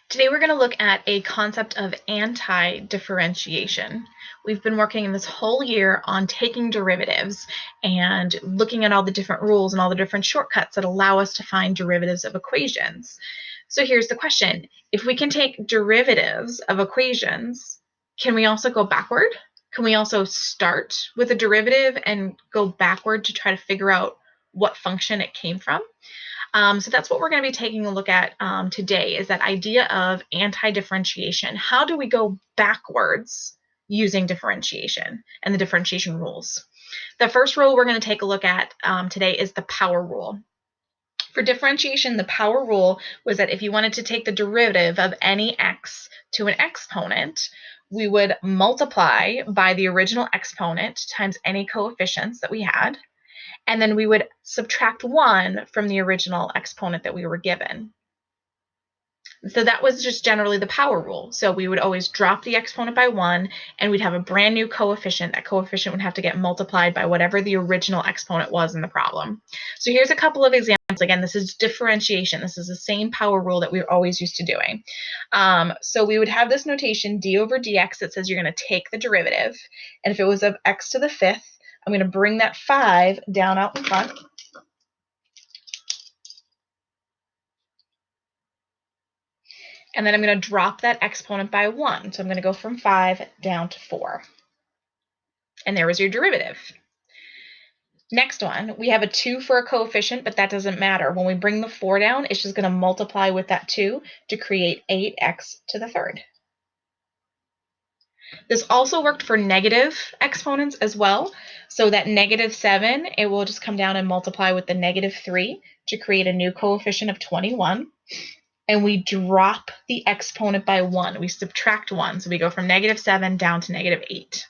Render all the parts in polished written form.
Today we're going to look at a concept of anti-differentiation. We've been working this whole year on taking derivatives and looking at all the different rules and all the different shortcuts that allow us to find derivatives of equations. So here's the question. If we can take derivatives of equations, can we also go backward? Can we also start with a derivative and go backward to try to figure out what function it came from? So that's what we're going to be taking a look at today, is that idea of anti-differentiation. How do we go backwards using differentiation and the differentiation rules? The first rule we're going to take a look at today is the power rule. For differentiation, the power rule was that if you wanted to take the derivative of any x to an exponent, we would multiply by the original exponent times any coefficients that we had, and then we would subtract 1 from the original exponent that we were given. So that was just generally the power rule. So we would always drop the exponent by 1, and we'd have a brand new coefficient. That coefficient would have to get multiplied by whatever the original exponent was in the problem. So here's a couple of examples. Again, this is differentiation. This is the same power rule that we're always used to doing. So we would have this notation, d over dx, that says you're going to take the derivative. And if it was of x to the 5th, I'm going to bring that 5 down out in front. And then I'm going to drop that exponent by 1. So I'm going to go from 5 down to 4. And there was your derivative. Next one, we have a 2 for a coefficient, but that doesn't matter. When we bring the 4 down, it's just going to multiply with that 2 to create 8x to the 3rd. This also worked for negative exponents as well. So that -7, it will just come down and multiply with the -3 to create a new coefficient of 21. And we drop the exponent by 1. We subtract 1. So we go from -7 down to -8.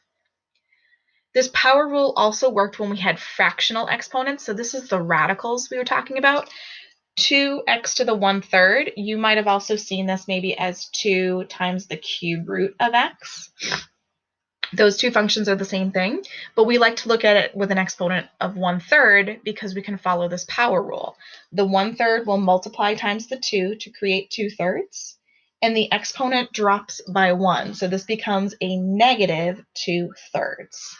This power rule also worked when we had fractional exponents. So this is the radicals we were talking about. 2x to the 1/3. You might have also seen this maybe as 2 times the cube root of x. Those two functions are the same thing, but we like to look at it with an exponent of 1/3 because we can follow this power rule. The 1/3 will multiply times the 2 to create 2/3, and the exponent drops by 1. So this becomes a -2/3.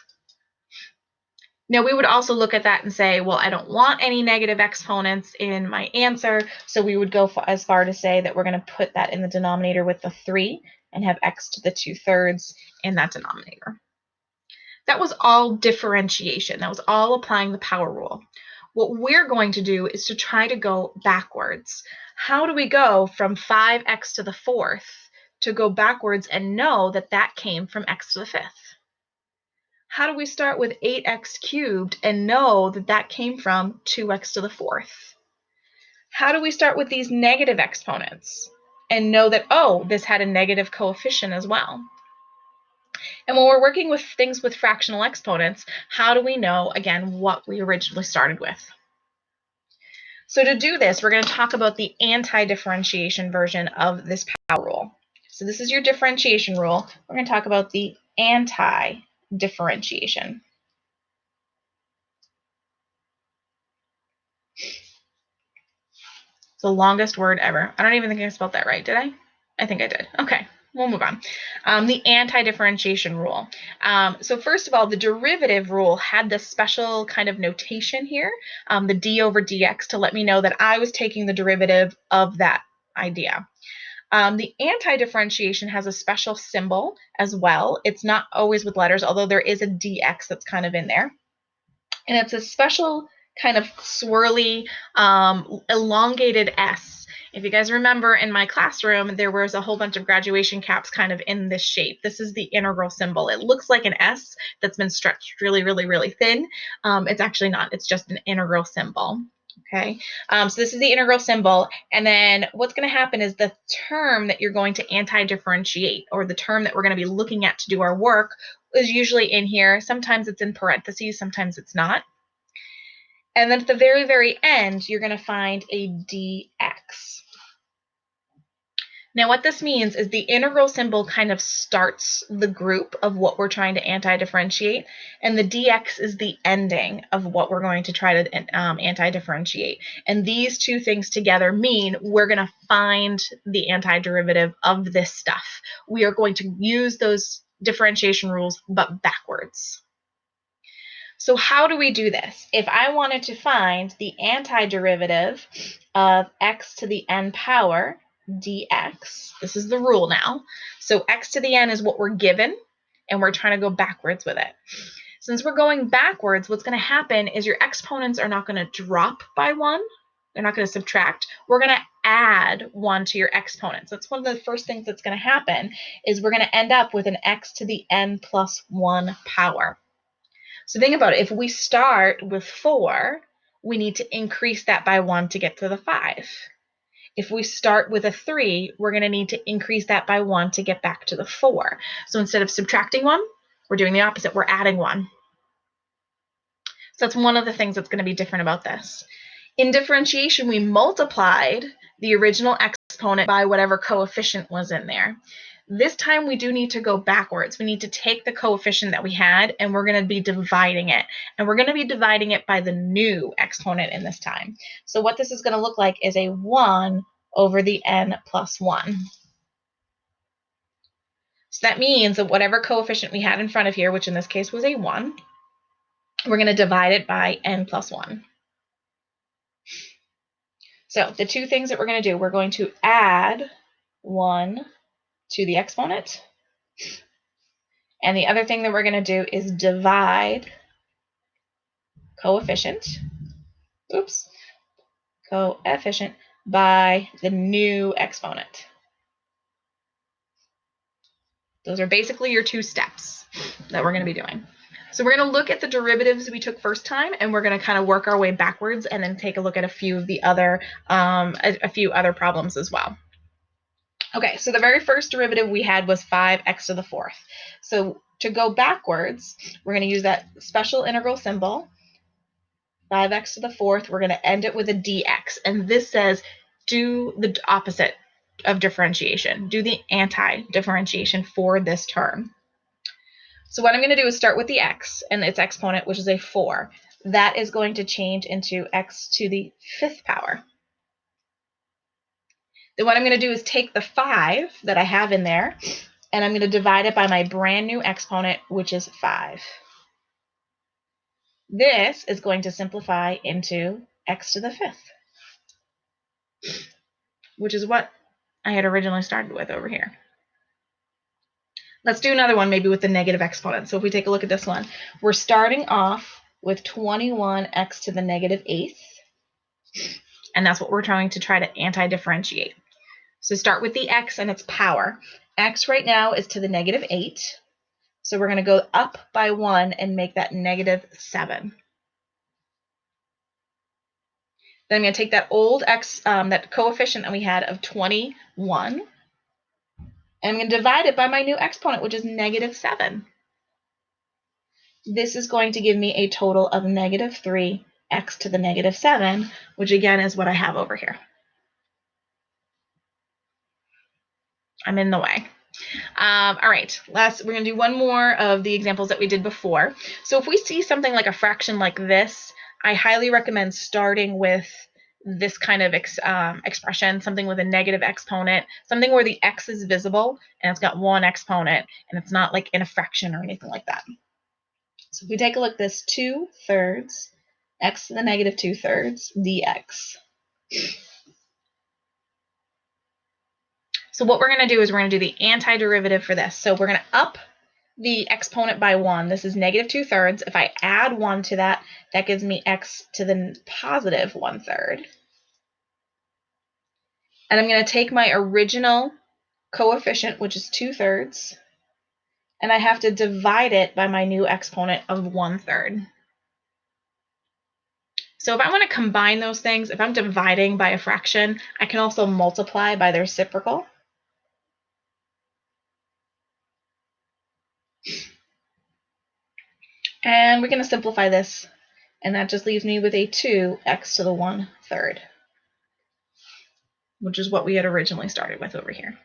Now we would also look at that and say, well, I don't want any negative exponents in my answer, so we would go as far to say that we're going to put that in the denominator with the 3 and have x to the 2/3 in that denominator. That was all differentiation. That was all applying the power rule. What we're going to do is to try to go backwards. How do we go from 5x to the 4th to go backwards and know that that came from x to the 5th? How do we start with 8x cubed and know that that came from 2x to the 4th? How do we start with these negative exponents and know that, oh, this had a negative coefficient as well? And when we're working with things with fractional exponents, how do we know, again, what we originally started with? So to do this, we're going to talk about the anti-differentiation version of this power rule. So this is your differentiation rule. We're going to talk about the anti-differentiation. It's the longest word ever. I don't even think I spelled that right, did I? I think I did. Okay, we'll move on. The anti-differentiation rule. So first of all, the derivative rule had this special kind of notation here, the d over dx, to let me know that I was taking the derivative of that idea. The anti-differentiation has a special symbol as well. It's not always with letters, although there is a dx that's kind of in there. And it's a special kind of swirly, elongated S. If you guys remember in my classroom, there was a whole bunch of graduation caps kind of in this shape. This is the integral symbol. It looks like an S that's been stretched really, really, really thin. It's actually not. It's just an integral symbol. Okay, so this is the integral symbol, and then what's going to happen is the term that you're going to anti-differentiate, or the term that we're going to be looking at to do our work, is usually in here. Sometimes it's in parentheses, sometimes it's not. And then at the very, very end, you're going to find a dx. Now, what this means is the integral symbol kind of starts the group of what we're trying to anti-differentiate, and the dx is the ending of what we're going to try to anti-differentiate. And these two things together mean we're going to find the antiderivative of this stuff. We are going to use those differentiation rules, but backwards. So how do we do this? If I wanted to find the antiderivative of x to the n power dx, this is the rule now. So x to the n is what we're given, and we're trying to go backwards with it. Since we're going backwards, what's going to happen is your exponents are not going to drop by 1. They're not going to subtract. We're going to add 1 to your exponents. That's one of the first things that's going to happen, is we're going to end up with an x to the n plus 1 power. So think about it. If we start with 4, we need to increase that by 1 to get to the 5. If we start with a 3, we're going to need to increase that by 1 to get back to the 4. So instead of subtracting 1, we're doing the opposite. We're adding 1. So that's one of the things that's going to be different about this. In differentiation, we multiplied the original exponent by whatever coefficient was in there. This time we do need to go backwards. We need to take the coefficient that we had, and we're going to be dividing it. And we're going to be dividing it by the new exponent in this time. So what this is going to look like is a 1 over the n plus 1. So that means that whatever coefficient we had in front of here, which in this case was a 1, we're going to divide it by n plus 1. So the two things that we're going to do, we're going to add 1 to the exponent. And the other thing that we're going to do is divide coefficient by the new exponent. Those are basically your two steps that we're going to be doing. So we're going to look at the derivatives we took first time, and we're going to kind of work our way backwards and then take a look at a few of the other problems as well. Okay, so the very first derivative we had was 5x to the 4th. So to go backwards, we're going to use that special integral symbol, 5x to the 4th. We're going to end it with a dx, and this says do the opposite of differentiation. Do the anti-differentiation for this term. So what I'm going to do is start with the x and its exponent, which is a 4. That is going to change into x to the 5th power. Then what I'm going to do is take the 5 that I have in there, and I'm going to divide it by my brand new exponent, which is 5. This is going to simplify into x to the 5th, which is what I had originally started with over here. Let's do another one, maybe with the negative exponent. So if we take a look at this one, we're starting off with 21x to the negative 8th, and that's what we're trying to try to anti-differentiate. So start with the x and its power. X right now is to the negative 8, so we're going to go up by 1 and make that negative 7. Then I'm going to take that old x, that coefficient that we had of 21, and I'm going to divide it by my new exponent, which is negative 7. This is going to give me a total of negative 3x to the negative 7, which again is what I have over here. I'm in the way. All right, we're going to do one more of the examples that we did before. So if we see something like a fraction like this, I highly recommend starting with this kind of expression, something with a negative exponent, something where the x is visible and it's got one exponent and it's not like in a fraction or anything like that. So if we take a look at this, 2/3 x to the negative 2/3 dx. So what we're going to do is we're going to do the antiderivative for this. So we're going to up the exponent by 1. This is negative 2/3. If I add 1 to that, that gives me x to the positive 1/3. And I'm going to take my original coefficient, which is 2/3, and I have to divide it by my new exponent of 1/3. So if I want to combine those things, if I'm dividing by a fraction, I can also multiply by their reciprocal. And we're going to simplify this, and that just leaves me with a 2x to the 1/3. which is what we had originally started with over here.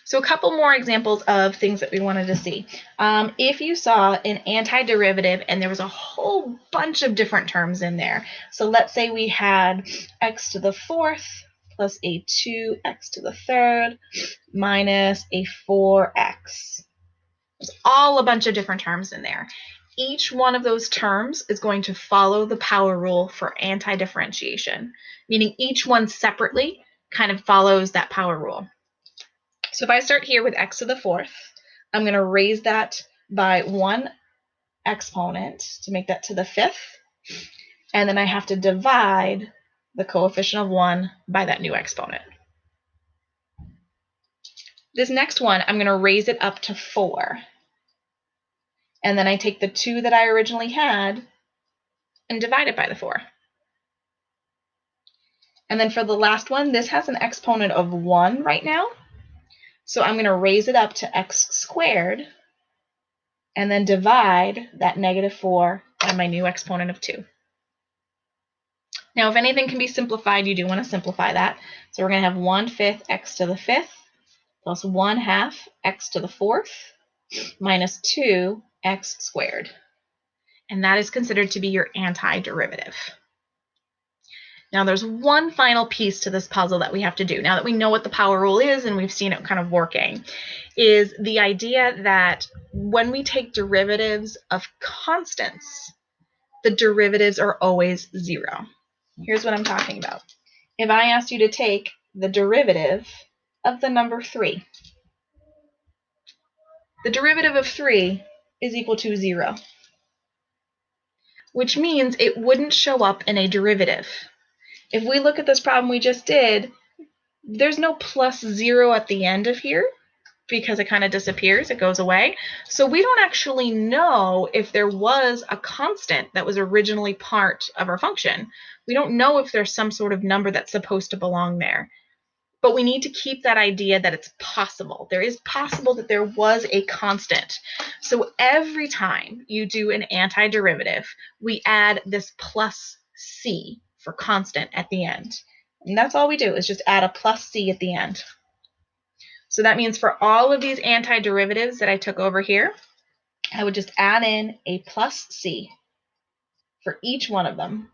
So a couple more examples of things that we wanted to see. If you saw an antiderivative and there was a whole bunch of different terms in there. So let's say we had x to the fourth plus a 2x to the third minus a 4x. There's all a bunch of different terms in there. Each one of those terms is going to follow the power rule for anti-differentiation, meaning each one separately kind of follows that power rule. So if I start here with x to the fourth, I'm going to raise that by one exponent to make that to the fifth. And then I have to divide the coefficient of 1 by that new exponent. This next one, I'm going to raise it up to 4. And then I take the 2 that I originally had and divide it by the 4. And then for the last one, this has an exponent of 1 right now. So I'm going to raise it up to x squared and then divide that negative 4 by my new exponent of 2. Now, if anything can be simplified, you do want to simplify that. So we're going to have 1/5 x to the fifth plus 1/2 x to the fourth minus 2x squared. And that is considered to be your antiderivative. Now, there's one final piece to this puzzle that we have to do. Now that we know what the power rule is and we've seen it kind of working, is the idea that when we take derivatives of constants, the derivatives are always 0. Here's what I'm talking about. If I asked you to take the derivative of the number 3, the derivative of 3 is equal to 0, which means it wouldn't show up in a derivative. If we look at this problem we just did, there's no plus 0 at the end of here because it kind of disappears, it goes away. So we don't actually know if there was a constant that was originally part of our function. We don't know if there's some sort of number that's supposed to belong there. But we need to keep that idea that it's possible. There is possible that there was a constant. So every time you do an antiderivative, we add this plus c for constant at the end. And that's all we do is just add a plus c at the end. So that means for all of these antiderivatives that I took over here, I would just add in a plus c for each one of them.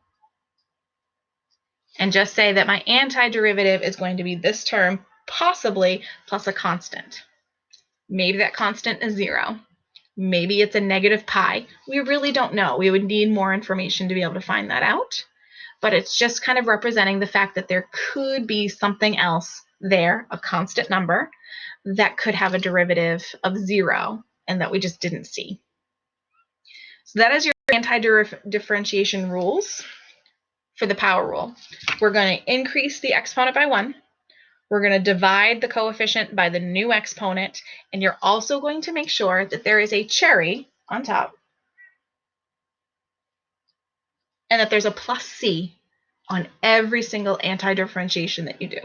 And just say that my antiderivative is going to be this term, possibly plus a constant. Maybe that constant is 0. Maybe it's a negative pi. We really don't know. We would need more information to be able to find that out. But it's just kind of representing the fact that there could be something else there, a constant number, that could have a derivative of 0 and that we just didn't see. So that is your anti-differentiation rules for the power rule. We're going to increase the exponent by 1. We're going to divide the coefficient by the new exponent, and you're also going to make sure that there is a cherry on top and that there's a plus c on every single anti-differentiation that you do.